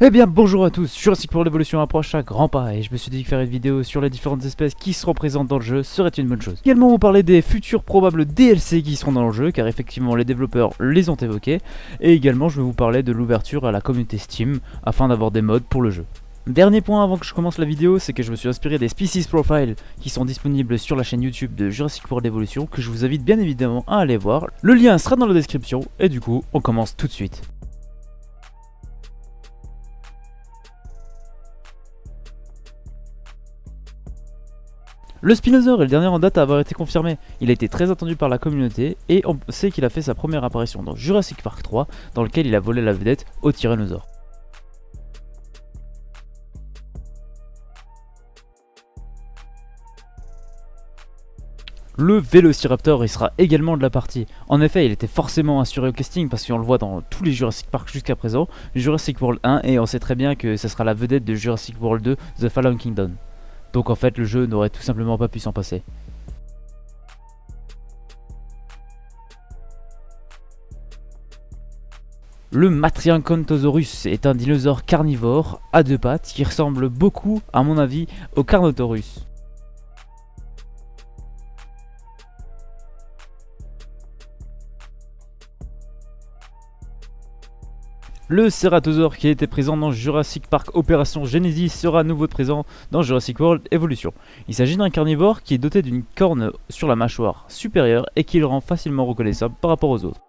Eh bien bonjour à tous, Jurassic World Evolution approche à grands pas et je me suis dit que faire une vidéo sur les différentes espèces qui seront présentes dans le jeu serait une bonne chose. Également vous parler des futurs probables DLC qui seront dans le jeu car effectivement les développeurs les ont évoqués. Et également je vais vous parler de l'ouverture à la communauté Steam afin d'avoir des mods pour le jeu. Dernier point avant que je commence la vidéo, c'est que je me suis inspiré des Species Profile qui sont disponibles sur la chaîne YouTube de Jurassic World Evolution que je vous invite bien évidemment à aller voir. Le lien sera dans la description et du coup on commence tout de suite. Le Spinosaur est le dernier en date à avoir été confirmé. Il a été très attendu par la communauté et on sait qu'il a fait sa première apparition dans Jurassic Park 3 dans lequel il a volé la vedette au Tyrannosaure. Le Vélociraptor il sera également de la partie. En effet il était forcément assuré au casting parce qu'on le voit dans tous les Jurassic Park jusqu'à présent, Jurassic World 1 et on sait très bien que ce sera la vedette de Jurassic World 2 The Fallen Kingdom. Donc en fait le jeu n'aurait tout simplement pas pu s'en passer. Le Matriancanthosaurus est un dinosaure carnivore à deux pattes qui ressemble beaucoup à mon avis au Carnotaurus. Le Ceratosaure qui était présent dans Jurassic Park Opération Genesis sera à nouveau présent dans Jurassic World Evolution. Il s'agit d'un carnivore qui est doté d'une corne sur la mâchoire supérieure et qui le rend facilement reconnaissable par rapport aux autres.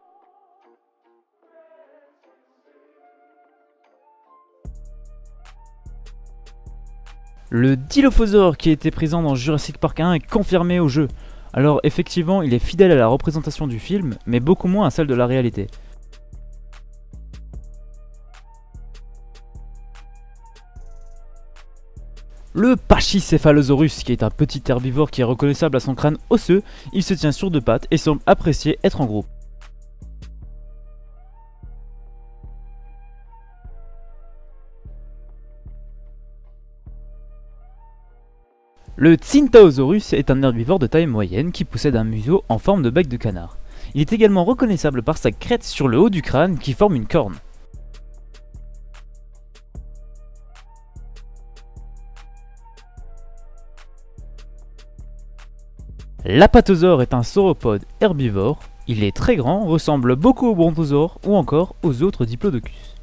Le Dilophosaure qui était présent dans Jurassic Park 1 est confirmé au jeu. Alors effectivement il est fidèle à la représentation du film mais beaucoup moins à celle de la réalité. Le Pachycephalosaurus, qui est un petit herbivore qui est reconnaissable à son crâne osseux, il se tient sur deux pattes et semble apprécier être en groupe. Le Tsyntaosaurus est un herbivore de taille moyenne qui possède un museau en forme de bec de canard. Il est également reconnaissable par sa crête sur le haut du crâne qui forme une corne. L'Apatosaure est un sauropode herbivore, il est très grand, ressemble beaucoup au brontosaure ou encore aux autres diplodocus.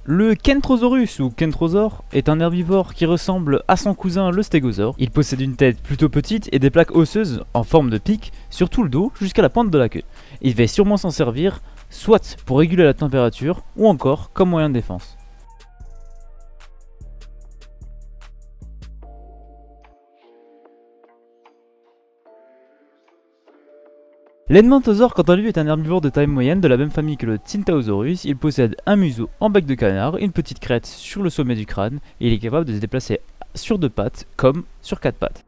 Le Kentrosaurus ou Kentrosaure est un herbivore qui ressemble à son cousin le Stégosaure. Il possède une tête plutôt petite et des plaques osseuses en forme de pic sur tout le dos jusqu'à la pointe de la queue. Il va sûrement s'en servir soit pour réguler la température ou encore comme moyen de défense. L'Edmontosaure quant à lui est un herbivore de taille moyenne de la même famille que le Tsyntaosaurus. Il possède un museau en bec de canard, une petite crête sur le sommet du crâne et il est capable de se déplacer sur deux pattes comme sur quatre pattes.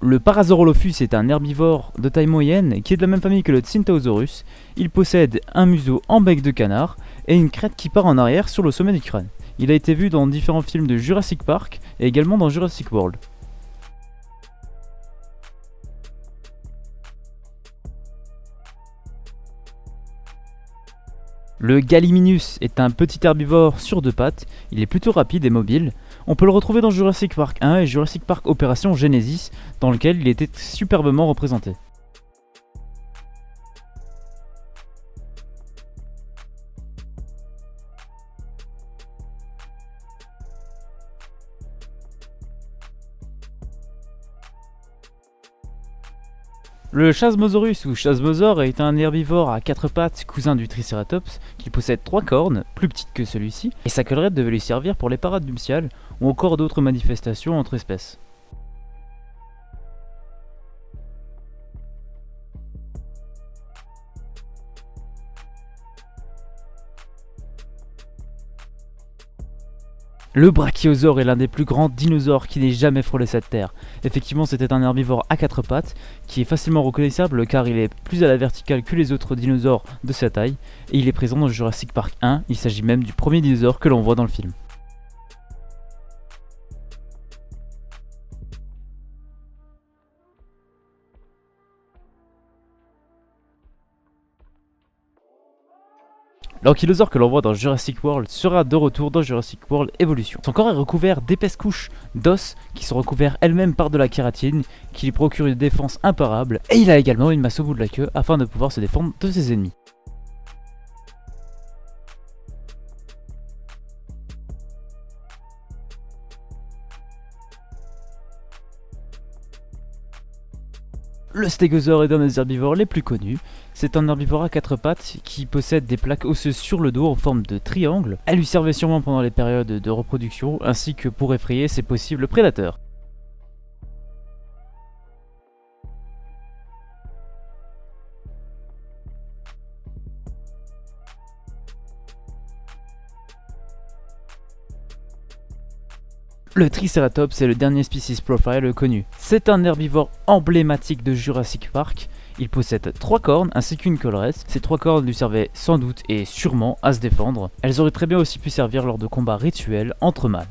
Le Parasaurolophus est un herbivore de taille moyenne qui est de la même famille que le Tsyntaosaurus. Il possède un museau en bec de canard et une crête qui part en arrière sur le sommet du crâne. Il a été vu dans différents films de Jurassic Park et également dans Jurassic World. Le Gallimimus est un petit herbivore sur deux pattes, il est plutôt rapide et mobile. On peut le retrouver dans Jurassic Park 1 et Jurassic Park Opération Genesis, dans lequel il était superbement représenté. Le Chasmosaurus ou Chasmosaure est un herbivore à quatre pattes, cousin du Triceratops, qui possède trois cornes, plus petites que celui-ci, et sa collerette devait lui servir pour les parades nuptiales ou encore d'autres manifestations entre espèces. Le brachiosaure est l'un des plus grands dinosaures qui n'ait jamais frôlé cette terre. Effectivement, c'était un herbivore à 4 pattes qui est facilement reconnaissable car il est plus à la verticale que les autres dinosaures de sa taille et il est présent dans Jurassic Park 1, il s'agit même du premier dinosaure que l'on voit dans le film. L'ankylosaure que l'on voit dans Jurassic World sera de retour dans Jurassic World Evolution. Son corps est recouvert d'épaisses couches d'os qui sont recouverts elles-mêmes par de la kératine qui lui procure une défense imparable et il a également une masse au bout de la queue afin de pouvoir se défendre de ses ennemis. Le stégosaure est un des herbivores les plus connus. C'est un herbivore à 4 pattes qui possède des plaques osseuses sur le dos en forme de triangle. Elle lui servait sûrement pendant les périodes de reproduction ainsi que pour effrayer ses possibles prédateurs. Le Triceratops est le dernier species profile connu. C'est un herbivore emblématique de Jurassic Park. Il possède 3 cornes ainsi qu'une collerette. Ces 3 cornes lui servaient sans doute et sûrement à se défendre. Elles auraient très bien aussi pu servir lors de combats rituels entre mâles.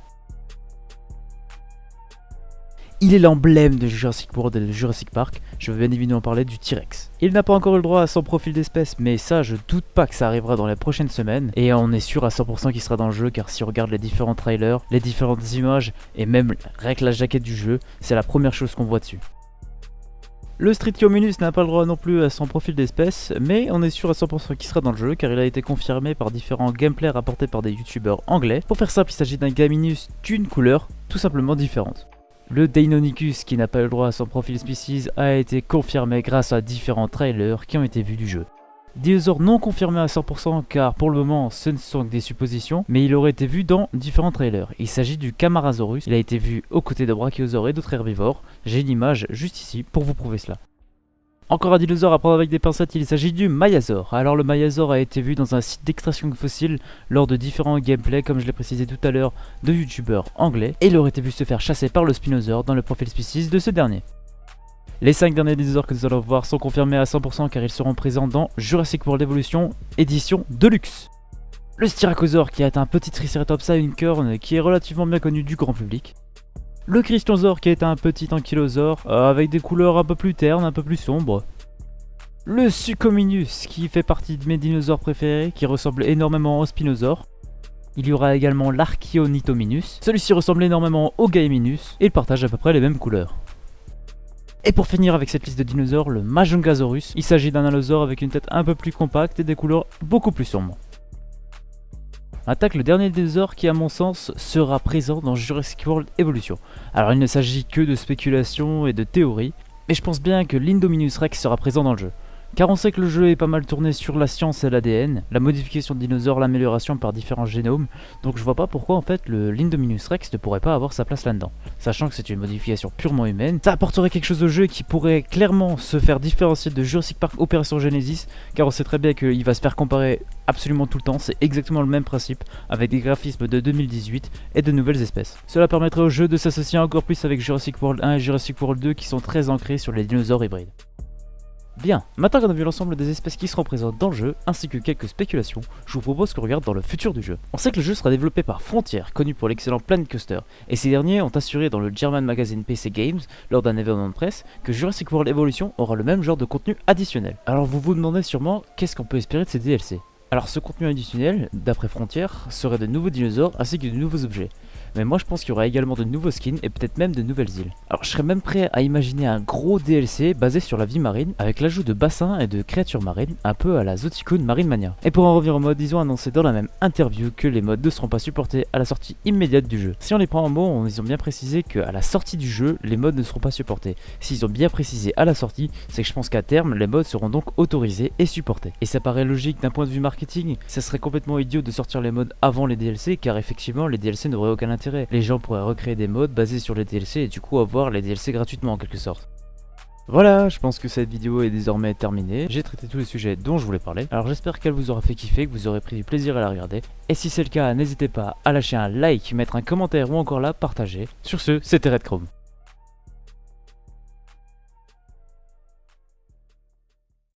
Il est l'emblème de Jurassic World et de Jurassic Park, je veux bien évidemment parler du T-Rex. Il n'a pas encore eu le droit à son profil d'espèce, mais ça je doute pas que ça arrivera dans les prochaines semaines, et on est sûr à 100% qu'il sera dans le jeu car si on regarde les différents trailers, les différentes images, et même rien que la jaquette du jeu, c'est la première chose qu'on voit dessus. Le Strythiominus n'a pas le droit non plus à son profil d'espèce, mais on est sûr à 100% qu'il sera dans le jeu car il a été confirmé par différents gameplays rapportés par des youtubeurs anglais. Pour faire simple, il s'agit d'un Gaminus d'une couleur tout simplement différente. Le Deinonychus, qui n'a pas eu le droit à son profil species, a été confirmé grâce à différents trailers qui ont été vus du jeu. Dinosaure non confirmé à 100% car pour le moment ce ne sont que des suppositions, mais il aurait été vu dans différents trailers. Il s'agit du Camarasaurus, il a été vu aux côtés de brachiosaures et d'autres herbivores. J'ai une image juste ici pour vous prouver cela. Encore un dinosaure à prendre avec des pincettes, il s'agit du Maiasaure. Alors le Maiasaure a été vu dans un site d'extraction de fossiles lors de différents gameplays, comme je l'ai précisé tout à l'heure, de youtubeurs anglais, et il aurait été vu se faire chasser par le Spinosaure dans le profil species de ce dernier. Les 5 derniers dinosaures que nous allons voir sont confirmés à 100% car ils seront présents dans Jurassic World Evolution édition Deluxe. Le Styracosaure qui est un petit Triceratops à une corne qui est relativement bien connu du grand public. Le Cristiosaure qui est un petit ankylosaure avec des couleurs un peu plus ternes, un peu plus sombres. Le Suchominus qui fait partie de mes dinosaures préférés qui ressemble énormément au Spinosaure. Il y aura également l'Archaeonitominus. Celui-ci ressemble énormément au Gaiminus et il partage à peu près les mêmes couleurs. Et pour finir avec cette liste de dinosaures, le Majungasaurus. Il s'agit d'un allosaure avec une tête un peu plus compacte et des couleurs beaucoup plus sombres. Attaque le dernier dinosaure qui à mon sens sera présent dans Jurassic World Evolution. Alors il ne s'agit que de spéculations et de théories, mais je pense bien que l'Indominus Rex sera présent dans le jeu. Car on sait que le jeu est pas mal tourné sur la science et l'ADN, la modification de dinosaures, l'amélioration par différents génomes, donc je vois pas pourquoi en fait le l'Indominus Rex ne pourrait pas avoir sa place là-dedans. Sachant que c'est une modification purement humaine, ça apporterait quelque chose au jeu qui pourrait clairement se faire différencier de Jurassic Park Opération Genesis, car on sait très bien qu'il va se faire comparer absolument tout le temps, c'est exactement le même principe, avec des graphismes de 2018 et de nouvelles espèces. Cela permettrait au jeu de s'associer encore plus avec Jurassic World 1 et Jurassic World 2 qui sont très ancrés sur les dinosaures hybrides. Bien, maintenant qu'on a vu l'ensemble des espèces qui seront présentes dans le jeu, ainsi que quelques spéculations, je vous propose qu'on regarde dans le futur du jeu. On sait que le jeu sera développé par Frontier, connu pour l'excellent Planet Coaster, et ces derniers ont assuré dans le German Magazine PC Games, lors d'un événement de presse, que Jurassic World Evolution aura le même genre de contenu additionnel. Alors vous vous demandez sûrement, qu'est-ce qu'on peut espérer de ces DLC? Alors ce contenu additionnel, d'après Frontier, serait de nouveaux dinosaures ainsi que de nouveaux objets. Mais moi je pense qu'il y aura également de nouveaux skins et peut-être même de nouvelles îles. Alors je serais même prêt à imaginer un gros DLC basé sur la vie marine avec l'ajout de bassins et de créatures marines un peu à la Zoticune Marine Mania. Et pour en revenir aux mods, ils ont annoncé dans la même interview que les mods ne seront pas supportés à la sortie immédiate du jeu. Si on les prend en mots, ils ont bien précisé qu'à la sortie du jeu, les mods ne seront pas supportés. S'ils ont bien précisé à la sortie, c'est que je pense qu'à terme, les mods seront donc autorisés et supportés. Et ça paraît logique d'un point de vue marketing, ça serait complètement idiot de sortir les mods avant les DLC car effectivement les DLC n'auraient aucun intérêt. Les gens pourraient recréer des mods basés sur les DLC et du coup avoir les DLC gratuitement en quelque sorte. Voilà, je pense que cette vidéo est désormais terminée. J'ai traité tous les sujets dont je voulais parler. Alors j'espère qu'elle vous aura fait kiffer, que vous aurez pris du plaisir à la regarder. Et si c'est le cas, n'hésitez pas à lâcher un like, mettre un commentaire ou encore la partager. Sur ce, c'était Red Chrome.